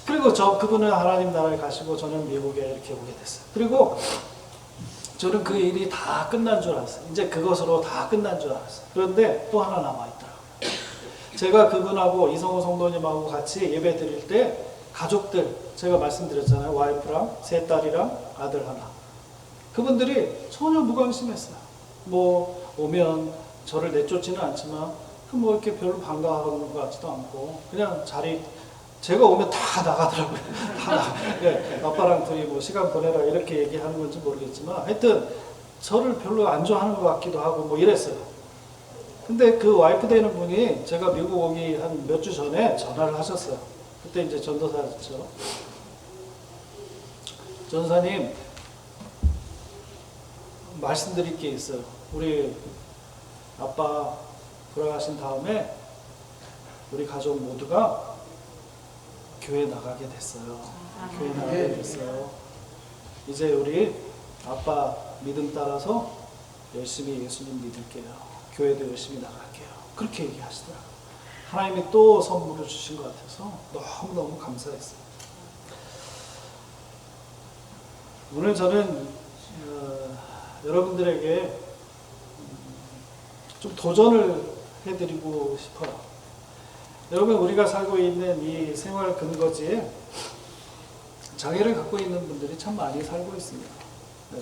그리고 그분은 하나님 나라에 가시고 저는 미국에 이렇게 오게 됐어요. 그리고 저는 그 일이 다 끝난 줄 알았어요. 이제 그것으로 다 끝난 줄 알았어요. 그런데 또 하나 남아있더라고요. 제가 그분하고 이성호 성도님하고 같이 예배 드릴 때 가족들, 제가 말씀드렸잖아요. 와이프랑 세 딸이랑 아들 하나. 그분들이 전혀 무관심했어요. 뭐 오면 저를 내쫓지는 않지만 뭐 이렇게 별로 반가워하는 것 같지도 않고 그냥 제가 오면 다 나가더라고요. 네, 아빠랑 둘이 뭐 시간 보내라 이렇게 얘기하는 건지 모르겠지만 하여튼 저를 별로 안 좋아하는 것 같기도 하고 뭐 이랬어요. 근데 그 와이프 되는 분이 제가 미국 오기 한 몇 주 전에 전화를 하셨어요. 그때 이제 전도사였죠. 전사님, 말씀드릴 게 있어요. 우리 아빠 돌아가신 다음에 우리 가족 모두가 교회 나가게 됐어요. 교회 나가게 됐어요. 이제 우리 아빠 믿음 따라서 열심히 예수님 믿을게요. 교회도 열심히 나갈게요. 그렇게 얘기하시더라고요. 하나님이 또 선물을 주신 것 같아서 너무너무 감사했어요. 오늘 저는 여러분들에게 좀 도전을 해드리고 싶어요. 여러분, 우리가 살고 있는 이 생활 근거지에 장애를 갖고 있는 분들이 참 많이 살고 있습니다. 네.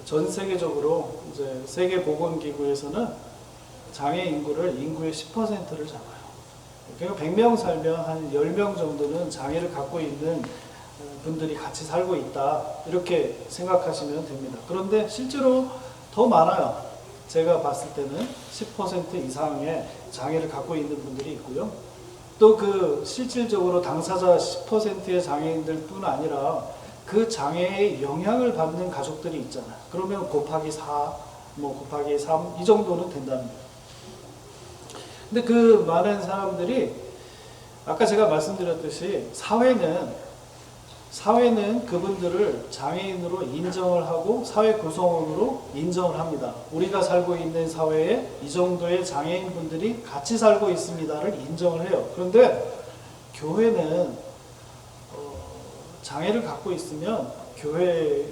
전 세계적으로 이제 세계보건기구에서는 장애 인구를 인구의 10%를 잡아요. 그러니까 100명 살면 한 10명 정도는 장애를 갖고 있는 분들이 같이 살고 있다. 이렇게 생각하시면 됩니다. 그런데 실제로 더 많아요. 제가 봤을 때는 10% 이상의 장애를 갖고 있는 분들이 있고요. 또 그 실질적으로 당사자 10%의 장애인들 뿐 아니라 그 장애의 영향을 받는 가족들이 있잖아요. 그러면 곱하기 4, 뭐 곱하기 3, 이 정도는 된다는 거예요. 근데 그 많은 사람들이 아까 제가 말씀드렸듯이 사회는 그분들을 장애인으로 인정을 하고 사회 구성원으로 인정을 합니다. 우리가 살고 있는 사회에 이 정도의 장애인분들이 같이 살고 있습니다를 인정을 해요. 그런데 교회는 장애를 갖고 있으면 교회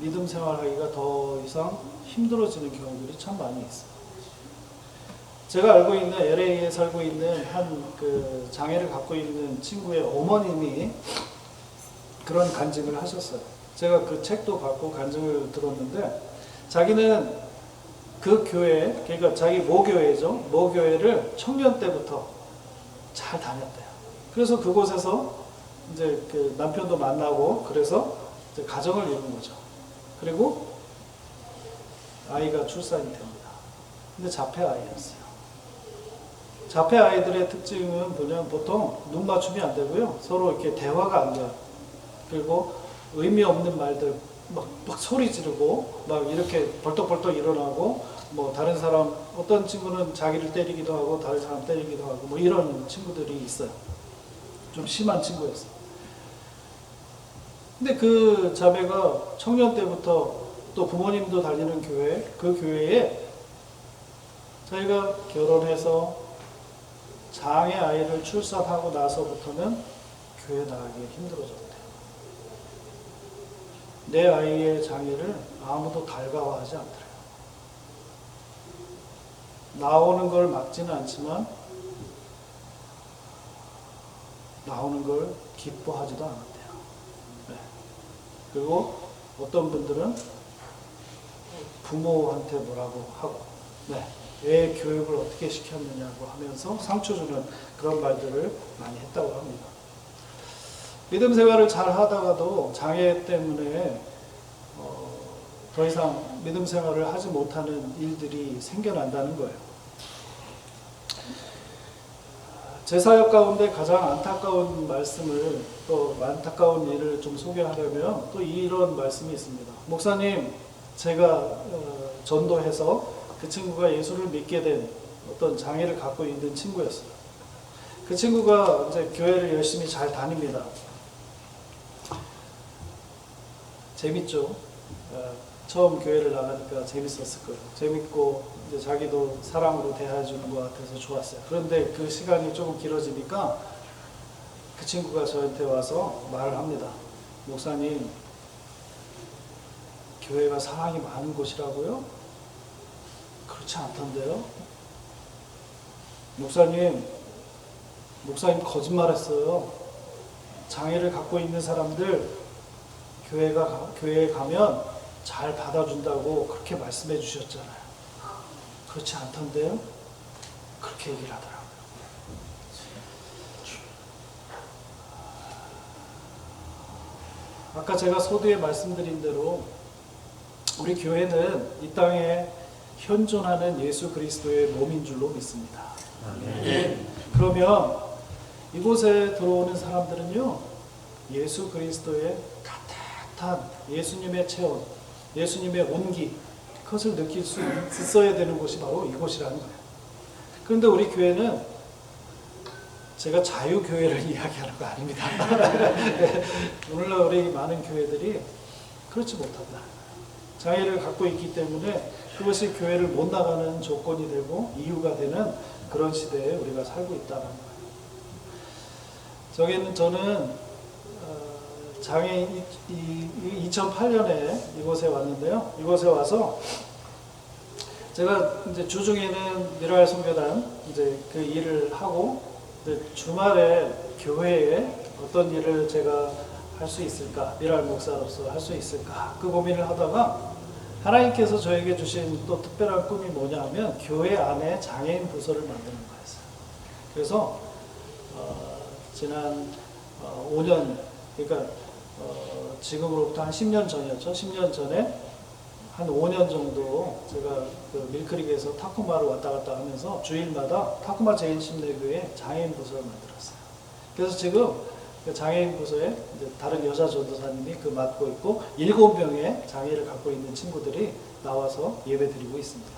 믿음 생활하기가 더 이상 힘들어지는 경우들이 참 많이 있어요. 제가 알고 있는 LA에 살고 있는 한 그 장애를 갖고 있는 친구의 어머님이 그런 간증을 하셨어요. 제가 그 책도 받고 간증을 들었는데 자기는 그 교회, 그러니까 자기 모교회죠. 모교회를 청년 때부터 잘 다녔대요. 그래서 그곳에서 이제 그 남편도 만나고 그래서 이제 가정을 이룬 거죠. 그리고 아이가 출산이 됩니다. 근데 자폐 아이였어요. 자폐 아이들의 특징은 뭐냐면 보통 눈 맞춤이 안 되고요. 서로 이렇게 대화가 안 돼요. 그리고 의미 없는 말들 막 소리 지르고 막 이렇게 벌떡벌떡 일어나고 뭐 다른 사람 어떤 친구는 자기를 때리기도 하고 다른 사람 때리기도 하고 뭐 이런 친구들이 있어요. 좀 심한 친구였어요. 근데 그 자매가 청년 때부터 또 부모님도 다니는 교회, 그 교회에 자기가 결혼해서 장애 아이를 출산하고 나서부터는 교회 나가기 힘들어졌대요. 내 아이의 장애를 아무도 달가워하지 않더래요. 나오는 걸 막지는 않지만 나오는 걸 기뻐하지도 않았대요. 네. 그리고 어떤 분들은 부모한테 뭐라고 하고, 네. 애 교육을 어떻게 시켰느냐고 하면서 상처 주는 그런 말들을 많이 했다고 합니다. 믿음 생활을 잘 하다가도 장애 때문에 더 이상 믿음 생활을 하지 못하는 일들이 생겨난다는 거예요. 제 사역 가운데 가장 안타까운 말씀을 또 안타까운 일을 좀 소개하려면 또 이런 말씀이 있습니다. 목사님, 제가 전도해서 그 친구가 예수를 믿게 된 어떤 장애를 갖고 있는 친구였어요. 그 친구가 이제 교회를 열심히 잘 다닙니다. 재밌죠? 처음 교회를 나가니까 재밌었을 거예요. 재밌고 이제 자기도 사랑으로 대해주는 것 같아서 좋았어요. 그런데 그 시간이 조금 길어지니까 그 친구가 저한테 와서 말을 합니다. 목사님, 교회가 사랑이 많은 곳이라고요? 그렇지 않던데요? 목사님 거짓말했어요. 장애를 갖고 있는 사람들 교회에 가면 잘 받아준다고 그렇게 말씀해 주셨잖아요. 그렇지 않던데요? 그렇게 얘기를 하더라고요. 아까 제가 서두에 말씀드린 대로 우리 교회는 이 땅에 현존하는 예수 그리스도의 몸인 줄로 믿습니다. 그러면 이곳에 들어오는 사람들은요, 예수 그리스도의 따뜻한 예수님의 체온, 예수님의 온기, 그것을 느낄 수 있어야 되는 곳이 바로 이곳이라는 거예요. 그런데 우리 교회는 제가 자유교회를 이야기하는 거 아닙니다. 오늘날 우리 많은 교회들이 그렇지 못한다. 장애를 갖고 있기 때문에 그것이 교회를 못 나가는 조건이 되고 이유가 되는 그런 시대에 우리가 살고 있다는 거예요. 저는 장애인 2008년에 이곳에 왔는데요. 이곳에 와서 제가 이제 주중에는 미랄 선교단 이제 그 일을 하고 주말에 교회에 어떤 일을 제가 할 수 있을까, 미랄 목사로서 할 수 있을까 그 고민을 하다가 하나님께서 저에게 주신 또 특별한 꿈이 뭐냐 하면 교회 안에 장애인 부서를 만드는 거였어요. 그래서 지난 5년, 그러니까 지금으로부터 한 10년 전이었죠. 10년 전에 한 5년 정도 제가 그 밀크릭에서 타코마를 왔다 갔다 하면서 주일마다 타코마 제1침례교회 장애인 부서를 만들었어요. 그래서 지금 그 장애인 부서에 이제 다른 여자 전도사님이 그 맡고 있고 7명의 장애를 갖고 있는 친구들이 나와서 예배 드리고 있습니다.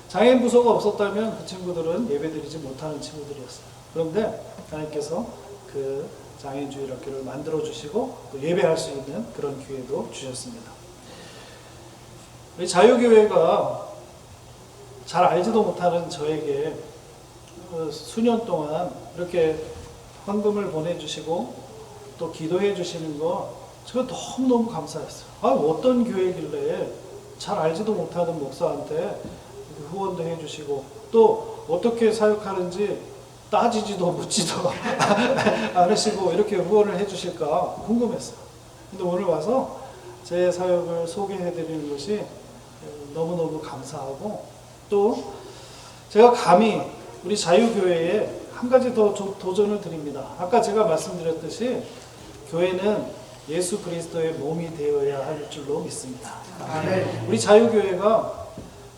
장애인 부서가 없었다면 그 친구들은 예배 드리지 못하는 친구들이었어요. 그런데 하나님께서 그 장애인 주일학교를 만들어 주시고 또 예배할 수 있는 그런 기회도 주셨습니다. 우리 자유교회가 잘 알지도 못하는 저에게 수년 동안 이렇게 헌금을 보내주시고 또 기도해 주시는 거 제가 너무너무 감사했어요. 어떤 교회길래 잘 알지도 못하는 목사한테 후원도 해주시고 또 어떻게 사역하는지 따지지도 묻지도 않으시고 이렇게 후원을 해주실까 궁금했어요. 근데 오늘 와서 제 사역을 소개해드리는 것이 너무너무 감사하고 또 제가 감히 우리 자유교회에 한 가지 더 도전을 드립니다. 아까 제가 말씀드렸듯이 교회는 예수 그리스도의 몸이 되어야 할 줄로 믿습니다. 우리 자유교회가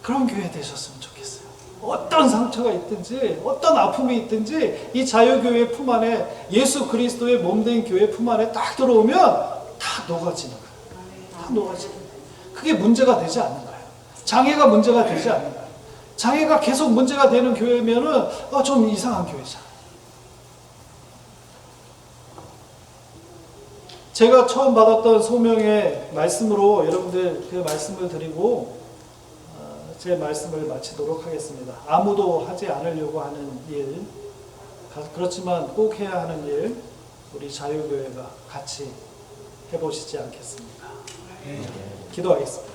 그런 교회 되셨으면 좋겠어요. 어떤 상처가 있든지 어떤 아픔이 있든지 이 자유교회 품 안에 예수 그리스도의 몸된 교회 품 안에 딱 들어오면 녹아지는 거예요. 다 녹아지는 거예요. 그게 문제가 되지 않는 거예요. 장애가 문제가 되지 않는 거예요. 장애가 계속 문제가 되는 교회면은 좀 이상한 교회잖아요. 제가 처음 받았던 소명의 말씀으로 여러분들 그 말씀을 드리고 제 말씀을 마치도록 하겠습니다. 아무도 하지 않으려고 하는 일, 그렇지만 꼭 해야 하는 일, 우리 자유교회가 같이 해보시지 않겠습니까? 기도하겠습니다.